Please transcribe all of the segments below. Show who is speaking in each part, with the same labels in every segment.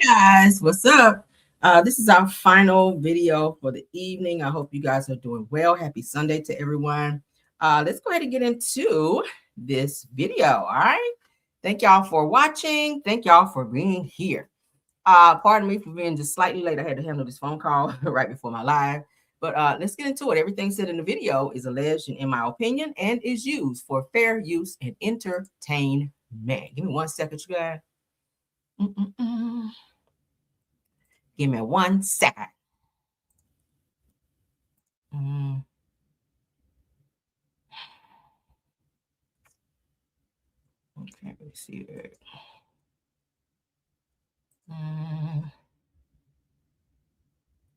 Speaker 1: Guys, what's up? This is our final video for the evening. I hope you guys are doing well. Happy Sunday to everyone. Let's go ahead and get into this video. All right. Thank y'all for watching. Thank y'all for being here. Pardon me for being just slightly late. I had to handle this phone call right before my live. But let's get into it. Everything said in the video is alleged and in my opinion and is used for fair use and entertainment. Give me 1 second, you guys. Give me 1 second. Okay, let me see it.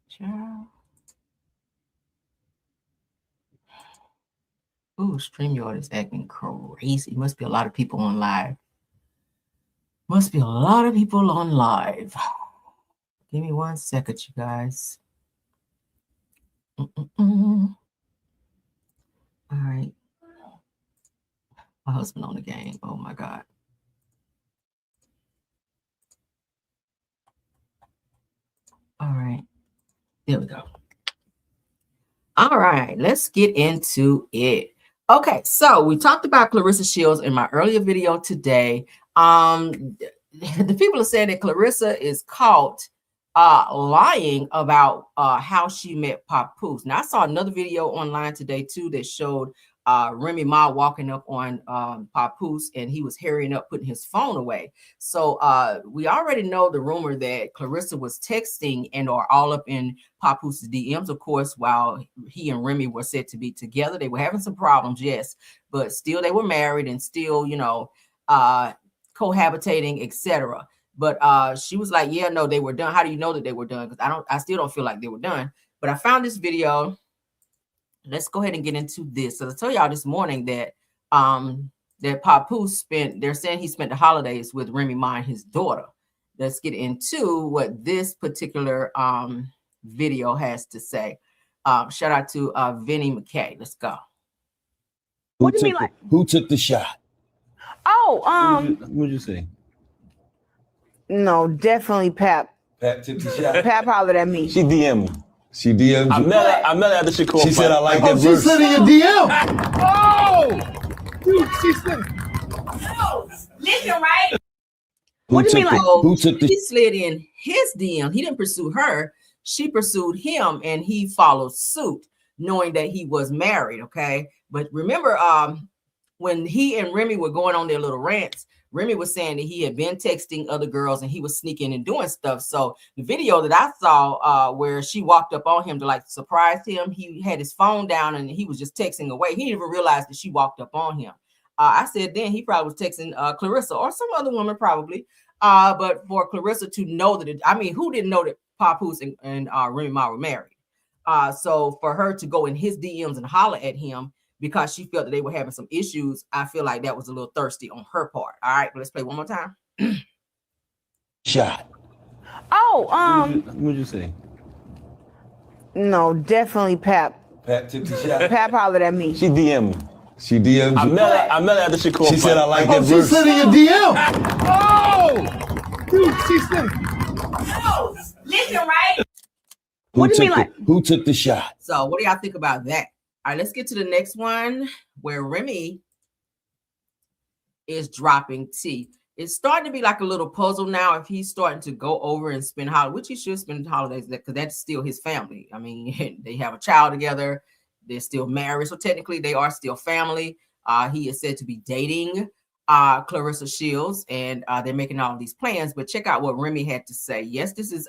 Speaker 1: Ciao. Ooh, StreamYard is acting crazy. Must be a lot of people on live. Must be a lot of people on live. Give me 1 second, you guys. All right. My husband on the game. Oh my God. All right. There we go. All right. Let's get into it. Okay. So we talked about Clarissa Shields in my earlier video today. The people are saying that Clarissa is caught lying about how she met Papoose. Now, I saw another video online today, too, that showed Remy Ma walking up on Papoose, and he was hurrying up, putting his phone away. So we already know the rumor that Clarissa was texting and are all up in Papoose's DMs, of course, while he and Remy were said to be together. They were having some problems, yes, but still they were married and still, you know, cohabitating, etc. But she was like, yeah, no, they were done. How do you know that they were done? Because I still don't feel like they were done. But I found this video. Let's go ahead and get into this. So I told y'all this morning that that Papoose they're saying he spent the holidays with Remy Ma and his daughter. Let's get into what this particular video has to say. Shout out to Vinny McKay. Let's go.
Speaker 2: What do you mean, like
Speaker 3: Who took the shot?
Speaker 2: Oh,
Speaker 3: What'd you say?
Speaker 2: no, definitely Pap.
Speaker 3: Pat took the shot.
Speaker 2: Pap hollered at me.
Speaker 3: She DM'd me. She DM'd you.
Speaker 4: I met her after she called.
Speaker 3: She said, I like that
Speaker 5: She
Speaker 3: verse.
Speaker 5: slid in your DM. Oh! Dude, she slid.
Speaker 6: Listen, right?
Speaker 2: What do you mean, like
Speaker 3: Who took the
Speaker 1: He slid in his DM. He didn't pursue her. She pursued him, and he followed suit, knowing that he was married. Okay, but remember, when he and Remy were going on their little rants, Remy was saying that he had been texting other girls and he was sneaking and doing stuff. So the video that I saw where she walked up on him to like surprise him, he had his phone down and he was just texting away. He didn't even realize that she walked up on him. I said then he probably was texting Clarissa or some other woman probably. But for Clarissa to know that, who didn't know that Papoose and Remy Ma were married? So for her to go in his DMs and holler at him because she felt that they were having some issues, I feel like that was a little thirsty on her part. All right, let's play one more time.
Speaker 3: shot?
Speaker 2: oh,
Speaker 3: What'd you say?
Speaker 2: no, definitely Pap.
Speaker 3: Pat took the shot.
Speaker 2: Pap hollered at me.
Speaker 3: She DM'd me. She DM'd you.
Speaker 4: I met her after she called.
Speaker 3: She said, I like that
Speaker 5: She
Speaker 3: verse.
Speaker 5: slid in your DM. Oh! Dude, she slid.
Speaker 6: Listen, right?
Speaker 2: What do you mean, like
Speaker 3: Who took the shot?
Speaker 1: So what do y'all think about that? All right, let's get to the next one where Remy is dropping tea. It's starting to be like a little puzzle now if he's starting to go over and spend holidays, which he should spend holidays because that's still his family. I mean, they have a child together. They're still married. So technically they are still family. He is said to be dating Clarissa Shields and they're making all these plans. But check out what Remy had to say. Yes, this is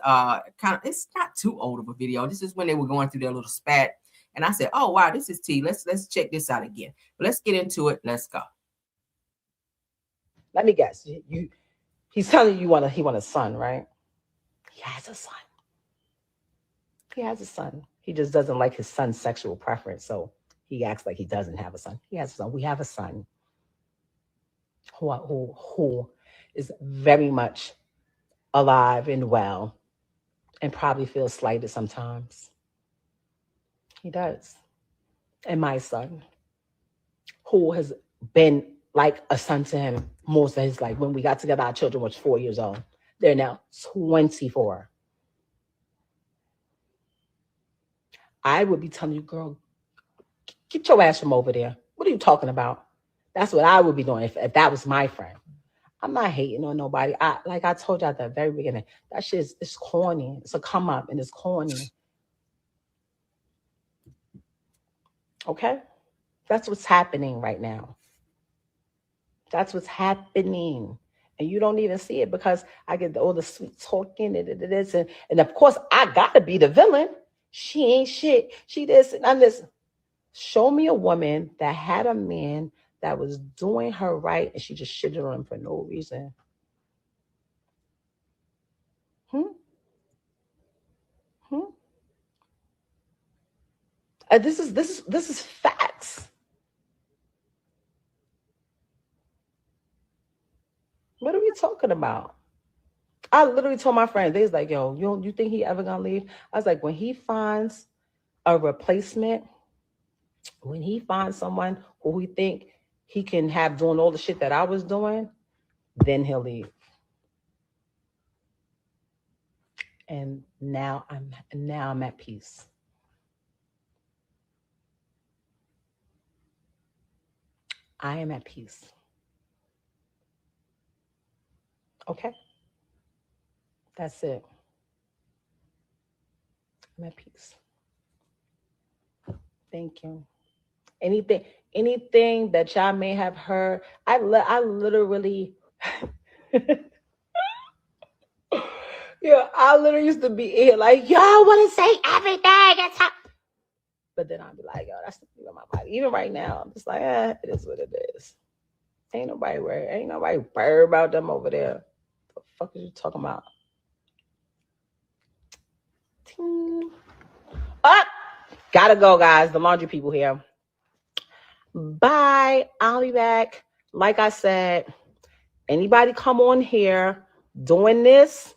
Speaker 1: it's not too old of a video. This is when they were going through their little spat. And I said, oh, wow, this is tea. Let's check this out again. But let's get into it. Let's go.
Speaker 7: Let me guess. He's telling you he want a son, right? He has a son. He has a son. He just doesn't like his son's sexual preference, so he acts like he doesn't have a son. He has a son. We have a son who is very much alive and well and probably feels slighted sometimes. He does. And my son, who has been like a son to him most of his life. When we got together, our children was 4 years old. They're now 24. I would be telling you, girl, get your ass from over there. What are you talking about? That's what I would be doing if that was my friend. I'm not hating on nobody. Like I told you at the very beginning, that shit is corny. It's a come up and it's corny. Okay? That's what's happening right now. That's what's happening. And you don't even see it because I get all the sweet talking and of course I gotta be the villain. She ain't shit. She this and I'm this. Show me a woman that had a man that was doing her right and she just shitted on him for no reason. This is facts. What are we talking about? I literally told my friends, they was like, yo, you think he ever gonna leave? I was like, when he finds a replacement, when he finds someone who he think he can have doing all the shit that I was doing, then he'll leave. And now I'm at peace. I am at peace. Okay? That's it. I'm at peace. Thank you. Anything that y'all may have heard, I literally yeah, I literally used to be here like, y'all want to say everything. But then I'd be like, yo, that's not my body. Even right now, I'm just like, it is what it is. Ain't nobody worried about them over there. What the fuck is you talking about? Ting. Up. Gotta go, guys. The laundry people here. Bye. I'll be back. Like I said, anybody come on here doing this,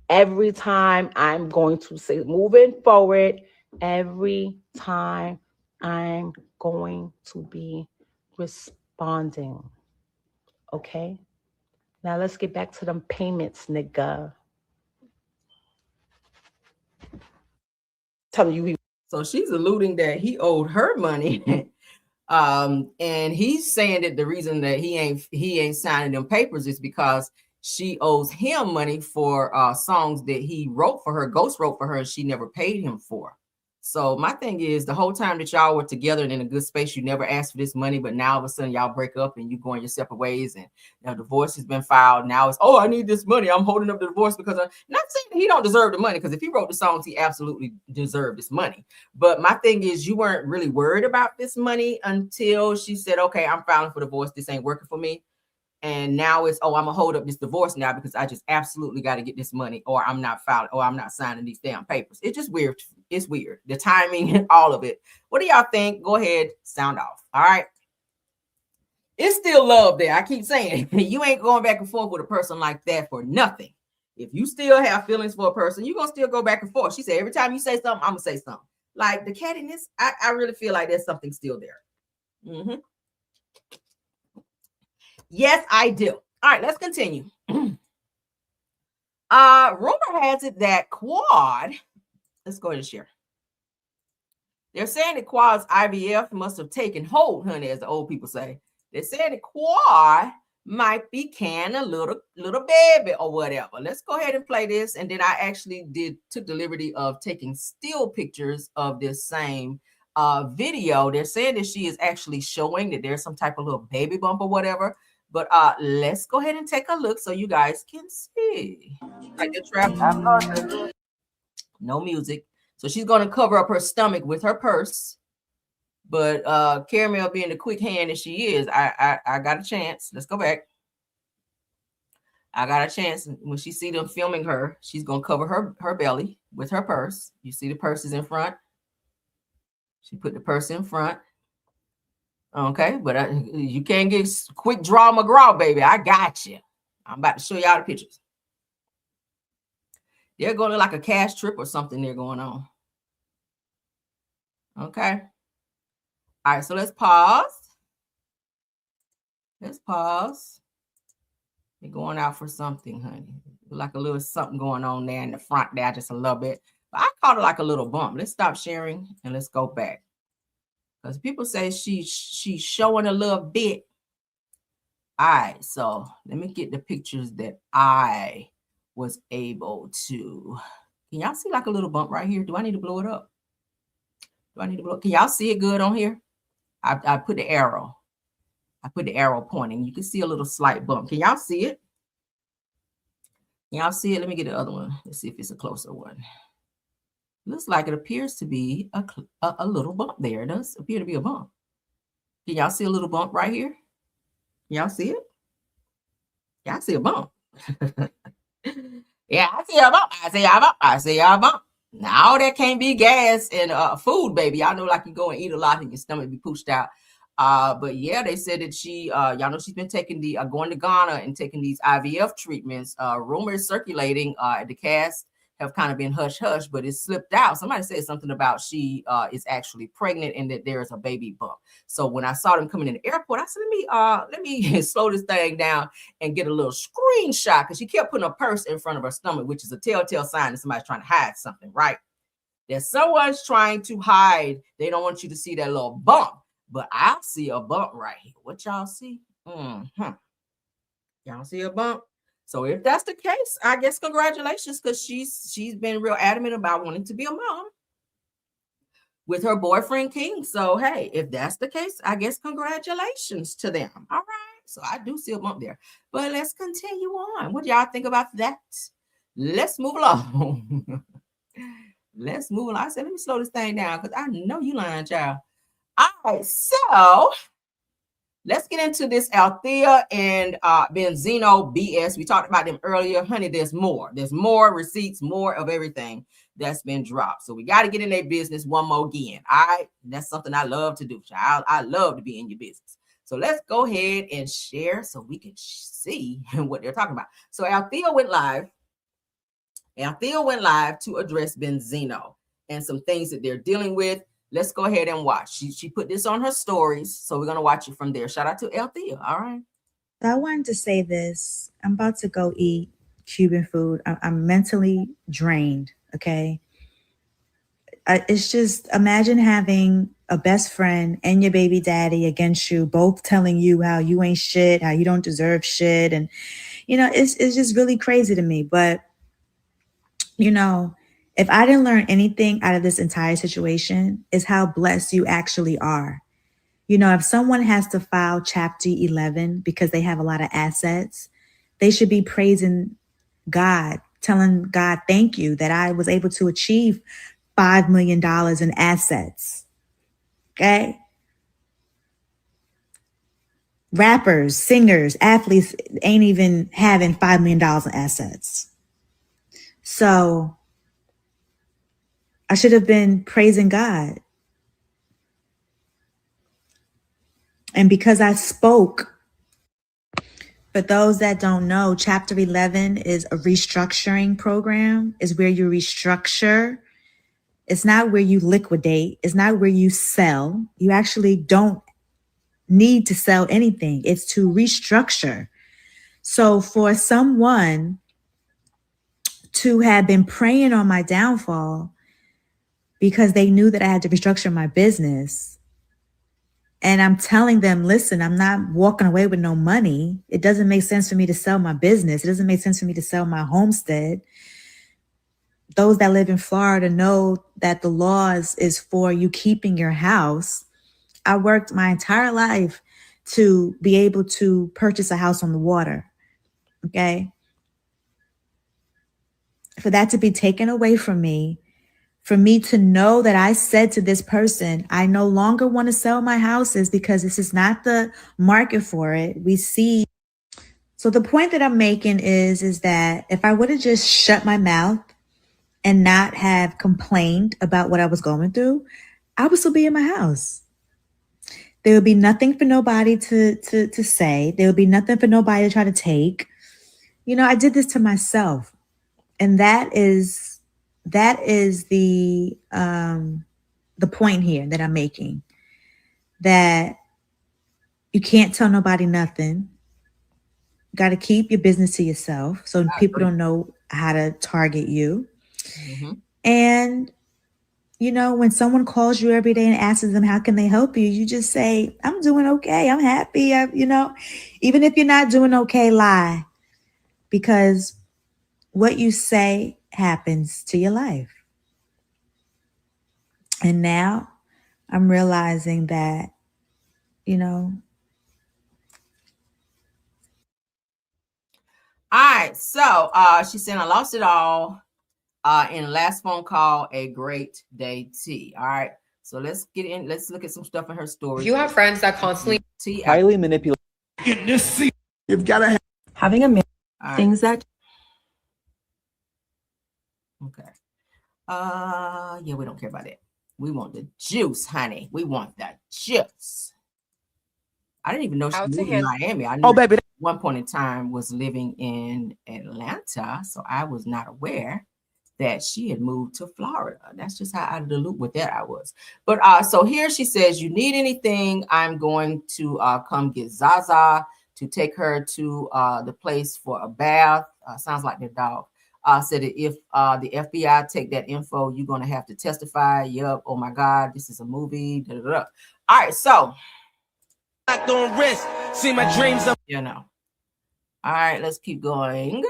Speaker 7: every time I'm going to say, moving forward, every time I'm going to be responding. Okay? Now let's get back to them payments, nigga. Telling you.
Speaker 1: So she's alluding that he owed her money. And he's saying that the reason that he ain't signing them papers is because she owes him money for songs that he wrote for her, ghost wrote for her, and she never paid him for. So my thing is, the whole time that y'all were together and in a good space, you never asked for this money, but now all of a sudden y'all break up and you going your separate ways, and now divorce has been filed. Now it's, I need this money. I'm holding up the divorce because I'm not saying he don't deserve the money, because if he wrote the songs, he absolutely deserved this money. But my thing is, you weren't really worried about this money until she said, okay, I'm filing for divorce. This ain't working for me. And now it's, I'm gonna hold up this divorce now because I just absolutely got to get this money, or I'm not filing, or I'm not signing these damn papers. It's just weird. It's weird. The timing and all of it. What do y'all think? Go ahead, sound off. All right. It's still love there. I keep saying you ain't going back and forth with a person like that for nothing. If you still have feelings for a person, you're gonna still go back and forth. She said, every time you say something, I'm gonna say something. Like the cattiness, I really feel like there's something still there. Mm-hmm. Yes, I do. All right, let's continue. Rumor has it that Quad, let's go ahead and share. They're saying that Quad's IVF must have taken hold, honey, as the old people say. They're saying that Quad might be carrying a little baby or whatever. Let's go ahead and play this. And then I actually took the liberty of taking still pictures of this same video. They're saying that she is actually showing that there's some type of little baby bump or whatever. But let's go ahead and take a look so you guys can see. No music. So she's going to cover up her stomach with her purse. But Caramel, being the quick hand that she is, I got a chance. Let's go back. I got a chance. When she see them filming her, she's going to cover her belly with her purse. You see the purse is in front. She put the purse in front. Okay, but you can't get quick draw McGraw, baby. I got you. I'm about to show y'all the pictures. They're going to like a cash trip or something they're going on. Okay. All right, so let's pause. Let's pause. You're going out for something, honey. Like a little something going on there in the front there, just a little bit. But I called it like a little bump. Let's stop sharing and let's go back. Because people say she's showing a little bit. All right, so let me get the pictures that I was able to. Can y'all see like a little bump right here? Do I need to blow it up? Can y'all see it good on here? I put the arrow. I put the arrow pointing. You can see a little slight bump. Can y'all see it? Can y'all see it? Let me get the other one. Let's see if it's a closer one. Looks like it appears to be a little bump there. It does appear to be a bump. Can y'all see a little bump right here? Y'all see it? Y'all see a bump. Yeah, I see a bump. I see a bump. Now that can't be gas and food, baby. Y'all know, like, you go and eat a lot and your stomach be pushed out. But yeah, they said that she, y'all know, she's been taking going to Ghana and taking these IVF treatments. Rumors circulating, the cast have kind of been hush hush, but it slipped out. Somebody said something about she is actually pregnant and that there is a baby bump. So when I saw them coming in the airport, I said, let me slow this thing down and get a little screenshot, because she kept putting a purse in front of her stomach, which is a telltale sign that somebody's trying to hide something, right? That someone's trying to hide. They don't want you to see that little bump. But I see a bump right here. What y'all see? Y'all see a bump? So if that's the case, I guess congratulations, because she's been real adamant about wanting to be a mom with her boyfriend King. So hey, if that's the case, I guess congratulations to them. All right. So I do see a bump there. But let's continue on. What do y'all think about that? Let's move along. Let's move along. I said, let me slow this thing down, because I know you lying, child. All right, so let's get into this Althea and Benzino BS. We talked about them earlier. Honey, there's more. There's more receipts, more of everything that's been dropped. So we got to get in their business one more again. All right, that's something I love to do. I love to be in your business. So let's go ahead and share so we can see what they're talking about. So Althea went live. Althea went live to address Benzino and some things that they're dealing with. Let's go ahead and watch. She put this on her stories, so we're going to watch it from there. Shout out to Althea. All right.
Speaker 8: I wanted to say this. I'm about to go eat Cuban food. I'm mentally drained, okay? It's just, imagine having a best friend and your baby daddy against you, both telling you how you ain't shit, how you don't deserve shit. And, it's just really crazy to me. But, if I didn't learn anything out of this entire situation, is how blessed you actually are. If someone has to file Chapter 11 because they have a lot of assets, they should be praising God, telling God, thank you that I was able to achieve $5 million in assets. Okay? Rappers, singers, athletes ain't even having $5 million in assets. So I should have been praising God. And because I spoke, for those that don't know, Chapter 11 is a restructuring program. It's where you restructure. It's not where you liquidate. It's not where you sell. You actually don't need to sell anything. It's to restructure. So for someone to have been praying on my downfall because they knew that I had to restructure my business, and I'm telling them, listen, I'm not walking away with no money. It doesn't make sense for me to sell my business. It doesn't make sense for me to sell my homestead. Those that live in Florida know that the laws is for you keeping your house. I worked my entire life to be able to purchase a house on the water. Okay. For that to be taken away from me, for me to know that I said to this person, I no longer want to sell my houses because this is not the market for it. We see. So the point that I'm making is that if I would have just shut my mouth and not have complained about what I was going through, I would still be in my house. There would be nothing for nobody to say. There would be nothing for nobody to try to take. I did this to myself. And that is the point here that I'm making. That You can't tell nobody nothing. Got to keep your business to yourself so people don't know how to target you.
Speaker 1: Mm-hmm.
Speaker 8: And, you know, when someone calls you every day and asks them, how can they help you? You just say, I'm doing okay. I'm happy. You know, even if you're not doing okay, lie. Because what you say happens to your life. And now I'm realizing that, you know.
Speaker 1: All right. So she said, I lost it all in the last phone call, a great day T. All right. So let's get in. Let's look at some stuff in her story.
Speaker 9: If you have friends that constantly
Speaker 4: highly manipulate.
Speaker 5: In this scene, you've got to have
Speaker 9: having a man,
Speaker 1: All
Speaker 9: things that
Speaker 1: Okay. Yeah, we don't care about that. We want the juice, honey. We want the juice. I didn't even know she
Speaker 9: How to
Speaker 1: moved in
Speaker 9: handle-
Speaker 1: Miami. I knew
Speaker 5: Oh, baby.
Speaker 1: at one point in time was living in Atlanta, so I was not aware that she had moved to Florida. That's just how out of the loop with that I was. But so here she says, you need anything, I'm going to come get Zaza to take her to the place for a bath. Sounds like their dog. Said that if the FBI take that info, you're going to have to testify. Yup. Oh my God, this is a movie. Da, da, da. All right, so
Speaker 10: Locked on wrist, see my dreams of.
Speaker 1: you know. All right, let's keep going.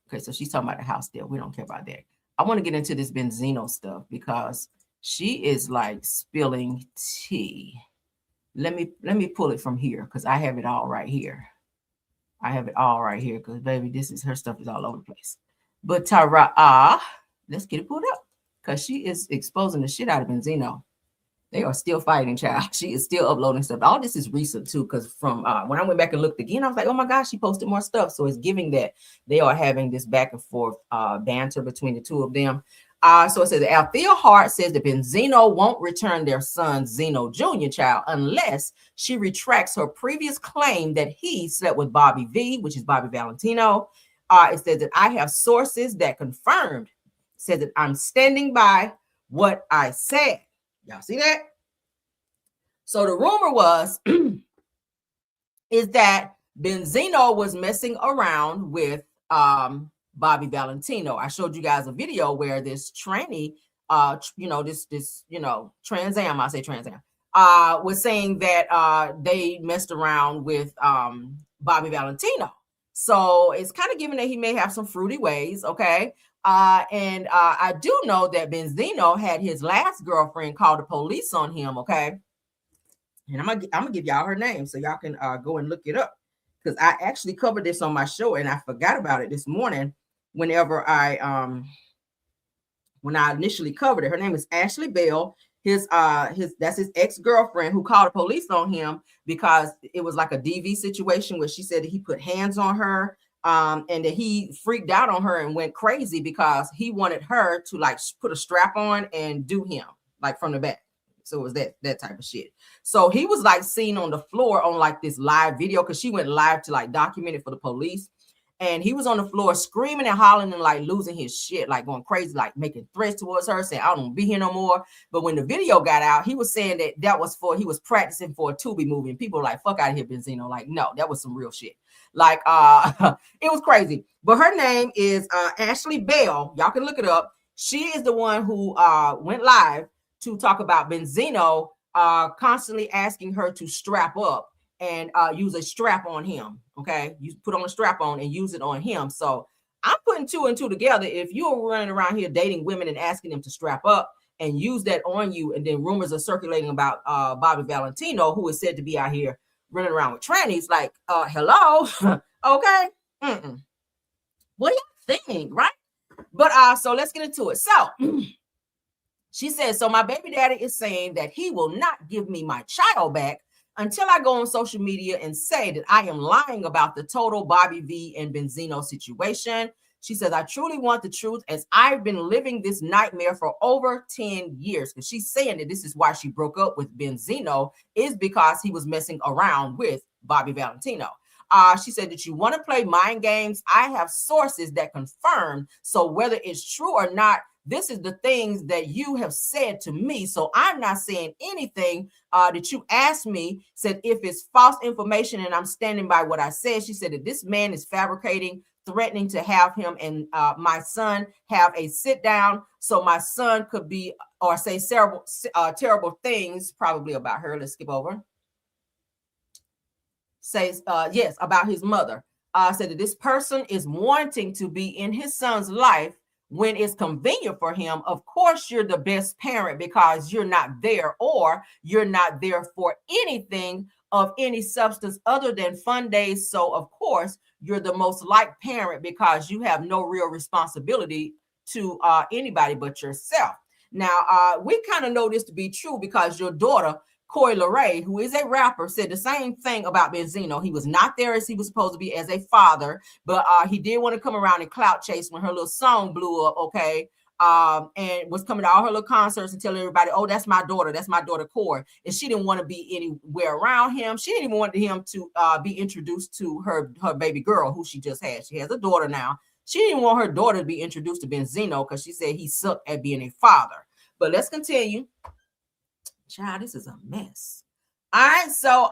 Speaker 1: Okay, so she's talking about the house deal. We don't care about that. I want to get into this Benzino stuff because she is like spilling tea. Let me pull it from here because I have it all right here. I have it all right here because baby, this is her stuff is all over the place. But Tara, let's get it pulled up because she is exposing the shit out of Benzino. They are still fighting, child. She is still uploading stuff. All this is recent too, because from when I went back and looked again, I was like, oh my gosh, she posted more stuff. So it's giving that they are having this back and forth banter between the two of them. So it says Althea Hart says that Benzino won't return their son Zeno Jr. child unless she retracts her previous claim that he slept with Bobby V, which is Bobby Valentino. It says that I have sources that confirmed. Says that I'm standing by what I said. Y'all see that? So the rumor was is that Benzino was messing around with Bobby Valentino. I showed you guys a video where this tranny, Trans Am, I say Trans Am, was saying that they messed around with Bobby Valentino. So it's kind of given that he may have some fruity ways, okay? And I do know that Benzino had his last girlfriend call the police on him, okay? And I'm gonna give y'all her name so y'all can go and look it up because I actually covered this on my show and I forgot about it this morning whenever when I initially covered it. Her name is Ashley Bell. That's his ex-girlfriend who called the police on him because it was like a DV situation where she said that he put hands on her. And that he freaked out on her and went crazy because he wanted her to like put a strap on and do him like from the back. So it was that type of shit. So he was like seen on the floor on like this live video because she went live to like document it for the police. And he was on the floor screaming and hollering and like losing his shit, like going crazy, like making threats towards her, saying, I don't want to be here no more. But when the video got out, he was saying that was he was practicing for a Tubi movie. And people were like, fuck out of here, Benzino. Like, no, that was some real shit. Like, it was crazy. But her name is Ashley Bell. Y'all can look it up. She is the one who went live to talk about Benzino constantly asking her to strap up and use a strap on him. Okay, you put on a strap on and use it on him. So I'm putting two and two together. If you're running around here dating women and asking them to strap up and use that on you, and then rumors are circulating about Bobby Valentino, who is said to be out here running around with trannies, like, hello, okay. What do you think, right? But so let's get into it. So she says, so my baby daddy is saying that he will not give me my child back until I go on social media and say that I am lying about the total Bobby V and Benzino situation. She says, I truly want the truth as I've been living this nightmare for over 10 years. Because she's saying that this is why she broke up with Benzino is because he was messing around with Bobby Valentino. She said that you want to play mind games. I have sources that confirm. So whether it's true or not, this is the things that you have said to me. So I'm not saying anything that you asked me. Said, if it's false information and I'm standing by what I said. She said that this man is fabricating, threatening to have him and my son have a sit down so my son could be or say terrible things probably about her. Let's skip over. Says, yes, about his mother. Said that this person is wanting to be in his son's life when it's convenient for him. Of course, you're the best parent because you're not there, or you're not there for anything of any substance other than fun days. So, of course, you're the most liked parent because you have no real responsibility to anybody but yourself. Now, we kind of know this to be true because your daughter, Coi Leray, who is a rapper, said the same thing about Benzino. He was not there as he was supposed to be as a father, but he did want to come around and clout chase when her little song blew up, okay? And was coming to all her little concerts and telling everybody, oh, that's my daughter Coi. And she didn't want to be anywhere around him. She didn't even want him to be introduced to her baby girl, who she just had. She has a daughter now. She didn't want her daughter to be introduced to Benzino because she said he sucked at being a father. But let's continue. Child, this is a mess. All right, so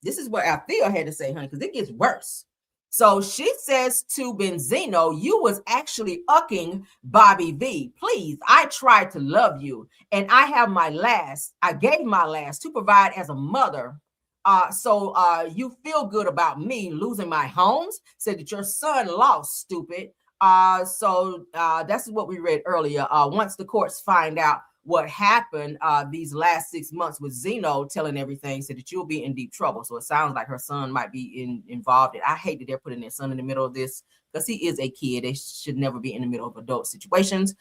Speaker 1: this is what Althea had to say, honey, because it gets worse. So she says to Benzino, you was actually ucking Bobby V. Please, I tried to love you, and I have my last. I gave my last to provide as a mother. So you feel good about me losing my homes? Said that your son lost, stupid. So that's what we read earlier. Once the courts find out what happened these last 6 months with Zeno telling everything, said that you'll be in deep trouble. So it sounds like her son might be involved. And I hate that they're putting their son in the middle of this because he is a kid. They should never be in the middle of adult situations.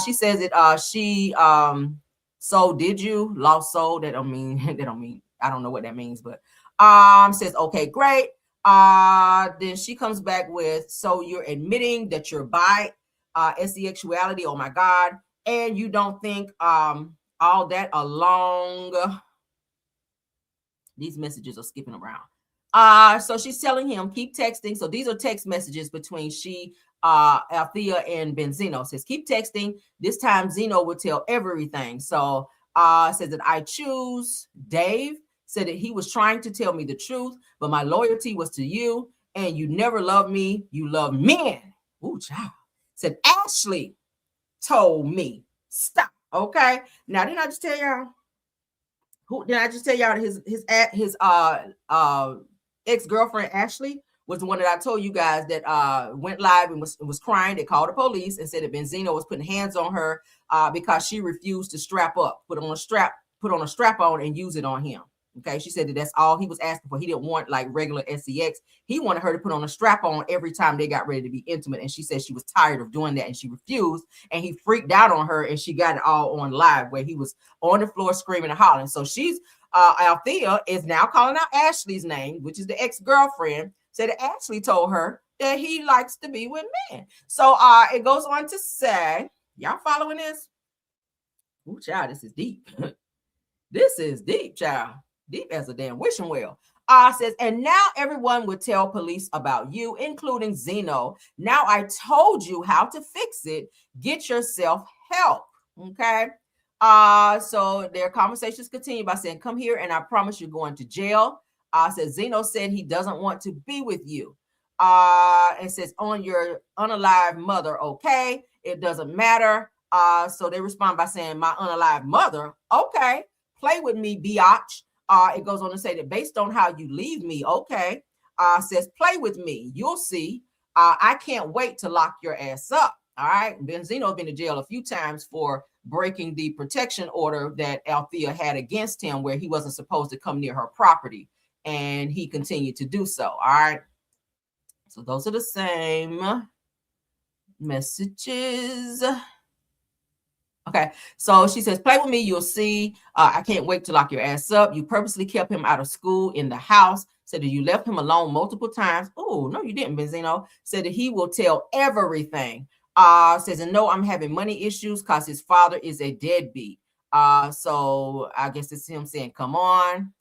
Speaker 1: She says that she so did you lost soul. That don't mean I don't know what that means, but says okay, great. Then she comes back with, so you're admitting that you're bi, sexuality. Oh my God. And you don't think all that along. These messages are skipping around. So she's telling him, keep texting. So these are text messages between Althea and Benzino. Says, keep texting. This time Zeno will tell everything. So says that I choose Dave. Said that he was trying to tell me the truth, but my loyalty was to you, and you never loved me. You love men. Ooh, child. Said Ashley told me stop. Okay, now didn't I just tell y'all? That his ex-girlfriend Ashley was the one that I told you guys that went live and was crying. They called the police and said that Benzino was putting hands on her because she refused to strap up, put on a strap on and use it on him. Okay, she said that that's all he was asking for. He didn't want like regular sex. He wanted her to put on a strap on every time they got ready to be intimate. And she said she was tired of doing that and she refused. And he freaked out on her and she got it all on live where he was on the floor screaming and hollering. So she's Althea is now calling out Ashley's name, which is the ex-girlfriend. Said that Ashley told her that he likes to be with men. So it goes on to say, y'all following this? Ooh, child, this is deep. This is deep, child. Deep as a damn wishing well. Says, and now everyone would tell police about you, including Zeno. Now I told you how to fix it. Get yourself help. Okay. So their conversations continue by saying, come here and I promise you're going to jail. Says Zeno said he doesn't want to be with you. And says on your unalive mother. Okay. It doesn't matter. So they respond by saying, my unalive mother. Okay. Play with me, biatch. It goes on to say that based on how you leave me, okay, says play with me. You'll see. I can't wait to lock your ass up. All right. Benzino's been to jail a few times for breaking the protection order that Althea had against him where he wasn't supposed to come near her property. And he continued to do so. All right. So those are the same messages. Okay, so she says, play with me, you'll see. I can't wait to lock your ass up. You purposely kept him out of school in the house. Said that you left him alone multiple times. Oh, no, you didn't, Benzino. Said that he will tell everything. Says, and no, I'm having money issues because his father is a deadbeat. So I guess it's him saying, come on.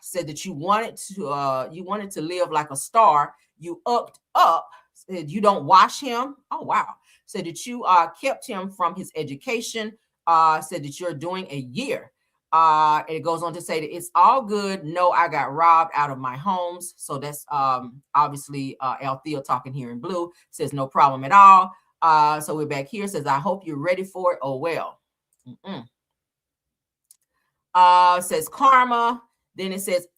Speaker 1: Said that you wanted to live like a star. You upped up. Said you don't wash him. Oh, wow. said that you kept him from his education, said that you're doing a year. And it goes on to say that it's all good. No, I got robbed out of my homes. So that's obviously Althea talking here in blue, says no problem at all. So we're back here, says I hope you're ready for it. Oh well. Says karma. Then it says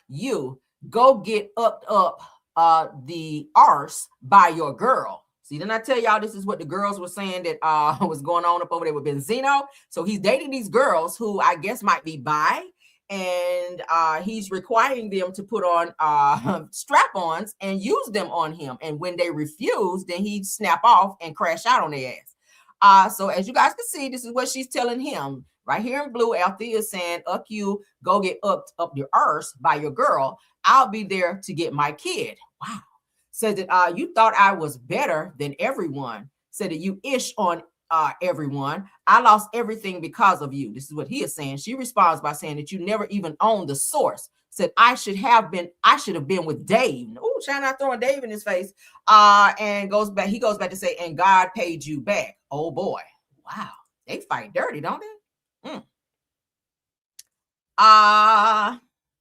Speaker 1: you go get up the arse by your girl. See, didn't I tell y'all this is what the girls were saying that was going on up over there with Benzino? So he's dating these girls who I guess might be bi, and he's requiring them to put on strap-ons and use them on him. And when they refuse, then he'd snap off and crash out on their ass. So as you guys can see, this is what she's telling him. Right here in blue, Althea is saying, you go get up your arse by your girl. I'll be there to get my kid. Wow. Said that you thought I was better than everyone. Said that you ish on everyone. I lost everything because of you. This is what he is saying. She responds by saying that you never even owned the source. Said I should have been with Dave. Oh, trying not throwing Dave in his face. And he goes back to say, and God paid you back. Oh boy. Wow. They fight dirty, don't they?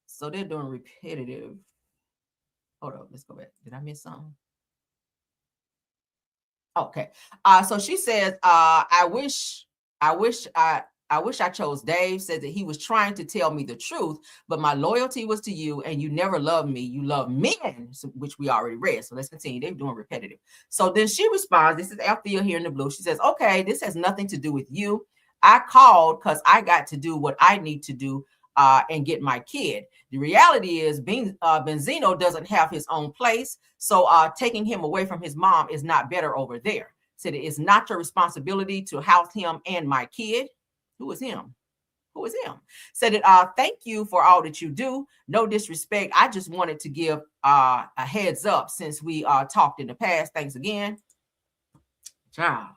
Speaker 1: So they're doing repetitive. Hold on, let's go back. Did I miss something? Okay. So she says, I wish I chose Dave. Says that he was trying to tell me the truth, but my loyalty was to you, and you never loved me. You love men, which we already read. So let's continue. They're doing repetitive. So then she responds. This is Althea here in the blue. She says, okay, this has nothing to do with you. I called because I got to do what I need to do and get my kid. The reality is Benzino doesn't have his own place. So taking him away from his mom is not better over there. Said it's not your responsibility to house him and my kid. Who is him? Who is him? Said it. Thank you for all that you do. No disrespect. I just wanted to give a heads up since we talked in the past. Thanks again. Ciao.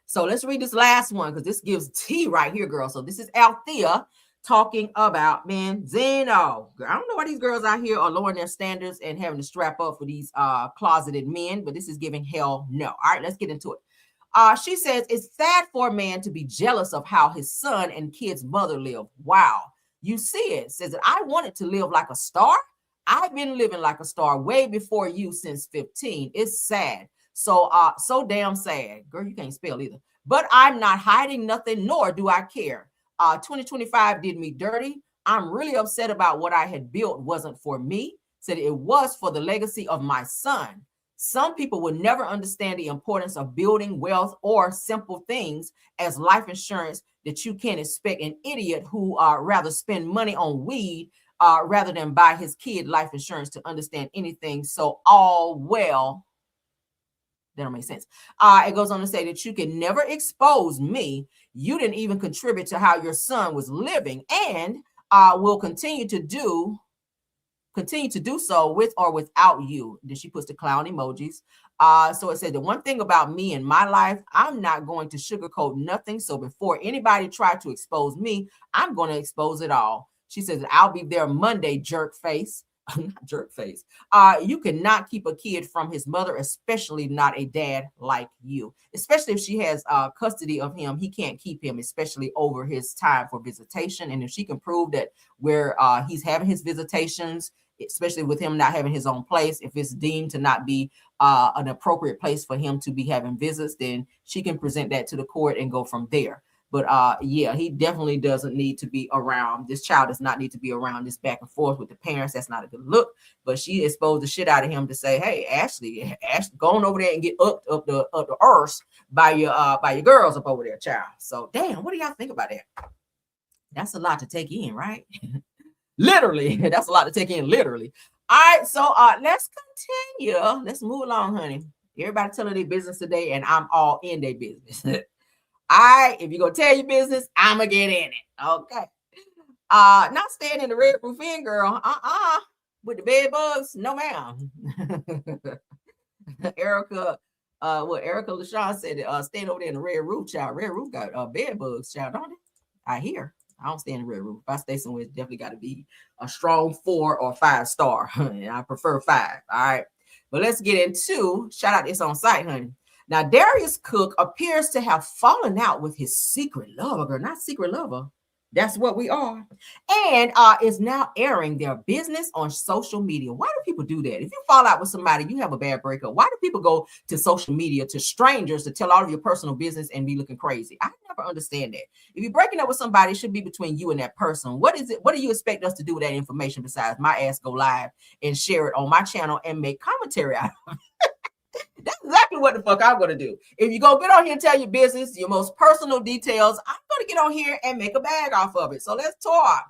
Speaker 1: So let's read this last one because this gives tea right here, girl. So this is Althea talking about Benzino. I don't know why these girls out here are lowering their standards and having to strap up for these closeted men, but this is giving hell no. All right, let's get into it. She says, it's sad for a man to be jealous of how his son and kid's mother live. Wow. You see it. Says that I wanted to live like a star. I've been living like a star way before you since 15. It's sad. So damn sad. Girl, you can't spell either. But I'm not hiding nothing, nor do I care. 2025 did me dirty. I'm really upset about what I had built wasn't for me. Said it was for the legacy of my son. Some people will never understand the importance of building wealth or simple things as life insurance that you can't expect an idiot who rather spend money on weed rather than buy his kid life insurance to understand anything. So all well, that don't make sense. It goes on to say that you can never expose me. You didn't even contribute to how your son was living and will continue to do so with or without you. Then she puts the clown emojis. So it said the one thing about me in my life, I'm not going to sugarcoat nothing. So before anybody try to expose me, I'm going to expose it all. She says, I'll be there Monday, jerk face. Not jerk face. You cannot keep a kid from his mother, especially not a dad like you. Especially if she has custody of him, he can't keep him, especially over his time for visitation. And if she can prove that where he's having his visitations, especially with him not having his own place, if it's deemed to not be an appropriate place for him to be having visits, then she can present that to the court and go from there. But yeah, he definitely doesn't need to be around. This child does not need to be around this back and forth with the parents. That's not a good look. But she exposed the shit out of him to say, hey, Ashley, go on over there and get up the earth by your girls up over there, child. So damn, what do y'all think about that? That's a lot to take in, right? Literally, that's a lot to take in, literally. All right, so let's continue. Let's move along, honey. Everybody telling their business today, and I'm all in their business. All right, if you're gonna tell your business, I'm gonna get in it. Okay. Not staying in the Red Roof Inn, girl. With the bed bugs, no ma'am. Erica LaShawn said staying over there in the Red Roof, child. Red Roof got bed bugs, child, don't it? I hear. I don't stay in the Red Roof. If I stay somewhere, it's definitely got to be a strong 4 or 5 star. And I prefer 5. All right. But let's get into shout out this on site, honey. Now, Darius Cook appears to have fallen out with his secret lover, girl, not secret lover. That's what we are. And is now airing their business on social media. Why do people do that? If you fall out with somebody, you have a bad breakup. Why do people go to social media, to strangers, to tell all of your personal business and be looking crazy? I never understand that. If you're breaking up with somebody, it should be between you and that person. What is it? What do you expect us to do with that information besides my ass go live and share it on my channel and make commentary out of it? That's exactly what the fuck I'm going to do. If you go get on here and tell your business, your most personal details, I'm going to get on here and make a bag off of it. So let's talk.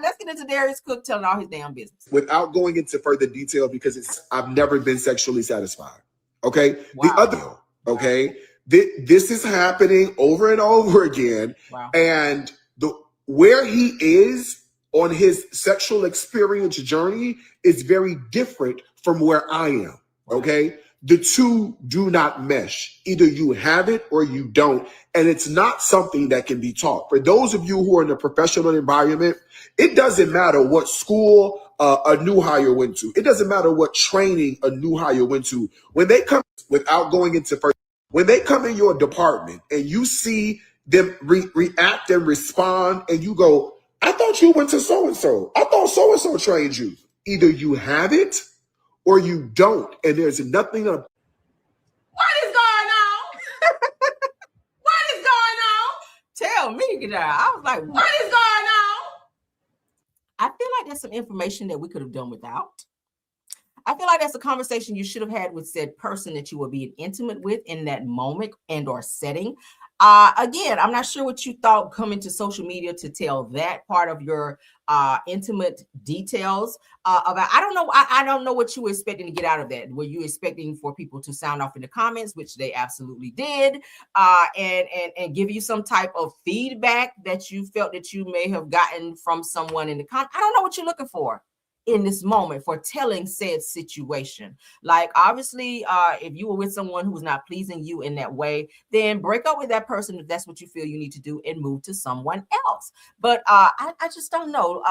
Speaker 1: Let's get into Darius Cook telling all his damn business.
Speaker 5: Without going into further detail, because I've never been sexually satisfied. Okay.
Speaker 1: Wow.
Speaker 5: The other, okay. This is happening over and over again.
Speaker 1: Wow.
Speaker 5: And where he is on his sexual experience journey is very different from where I am. Okay. The two do not mesh. Either you have it or you don't. And it's not something that can be taught. For those of you who are in a professional environment, it doesn't matter what school a new hire went to. It doesn't matter what training a new hire went to. When they come, without going into first, when they come in your department and you see them react and respond and you go, I thought you went to so-and-so. I thought so-and-so trained you. Either you have it or you don't, and there's nothing.
Speaker 6: What is going on? What is going on?
Speaker 1: Tell me, get out. I was like,
Speaker 6: what is going on?
Speaker 1: I feel like there's some information that we could have done without. I feel like that's a conversation you should have had with said person that you were being intimate with in that moment and or setting. Again, I'm not sure what you thought coming to social media to tell that part of your intimate details about. I don't know. I don't know what you were expecting to get out of that. Were you expecting for people to sound off in the comments, which they absolutely did, and give you some type of feedback that you felt that you may have gotten from someone in the comments? I don't know what you're looking for in this moment for telling said situation. Like, obviously, if you were with someone who was not pleasing you in that way, then break up with that person if that's what you feel you need to do and move to someone else. But I just don't know.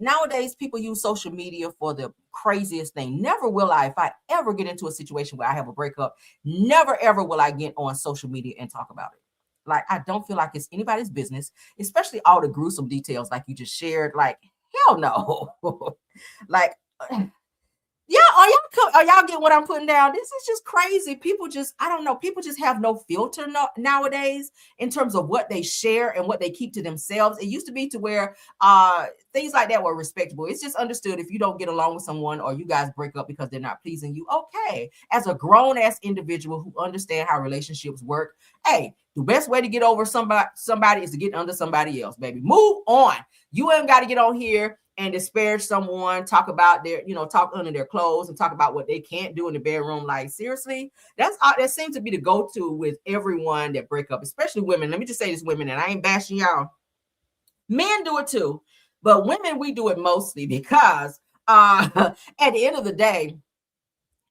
Speaker 1: Nowadays, people use social media for the craziest thing. Never will I, if I ever get into a situation where I have a breakup, never ever will I get on social media and talk about it. Like, I don't feel like it's anybody's business, especially all the gruesome details like you just shared. Like, hell no. Like, yeah, are y'all getting what I'm putting down? This is just crazy. People just, I don't know, people just have no filter nowadays in terms of what they share and what they keep to themselves. It used to be to where things like that were respectable. It's just understood if you don't get along with someone or you guys break up because they're not pleasing you. Okay, as a grown-ass individual who understand how relationships work, hey, the best way to get over somebody is to get under somebody else, baby. Move on. You ain't got to get on here and disparage someone, talk about their, talk under their clothes and talk about what they can't do in the bedroom. Like, seriously, that seems to be the go-to with everyone that break up, especially women. Let me just say this, women, and I ain't bashing y'all. Men do it too, but women, we do it mostly because at the end of the day,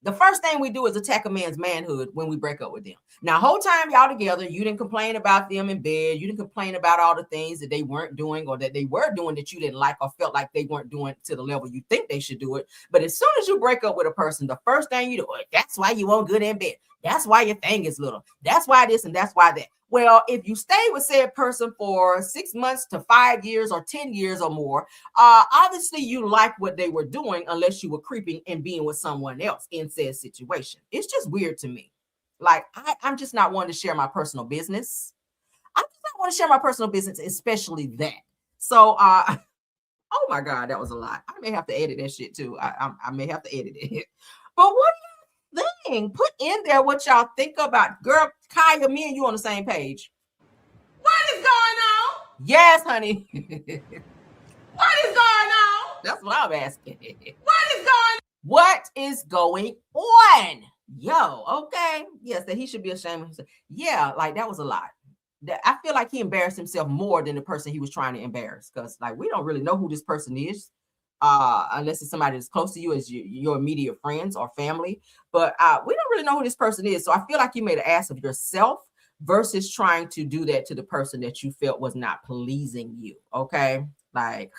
Speaker 1: the first thing we do is attack a man's manhood when we break up with them. Now, whole time y'all together, you didn't complain about them in bed. You didn't complain about all the things that they weren't doing or that they were doing that you didn't like or felt like they weren't doing to the level you think they should do it. But as soon as you break up with a person, the first thing you do, that's why you won't good in bed. That's why your thing is little. That's why this and that's why that. Well, if you stay with said person for 6 months to 5 years or 10 years or more, obviously you like what they were doing unless you were creeping and being with someone else in said situation. It's just weird to me. Like, I'm just not one to share my personal business. I just not want to share my personal business, especially that. So, oh my God, that was a lot. I may have to edit that shit too. I may have to edit it. But what do you think? Put in there what y'all think about. Girl, Kaya, me and you on the same page.
Speaker 6: What is going on?
Speaker 1: Yes, honey.
Speaker 6: What is going on?
Speaker 1: That's what I'm asking.
Speaker 6: What is going on?
Speaker 1: What is going on? Yo, okay. Yes, that he should be ashamed of himself. Yeah, like that was a lot. I feel like he embarrassed himself more than the person he was trying to embarrass. Because like we don't really know who this person is. Unless it's somebody that's close to you as your immediate friends or family. But we don't really know who this person is. So I feel like you made an ass of yourself versus trying to do that to the person that you felt was not pleasing you. Okay. Like,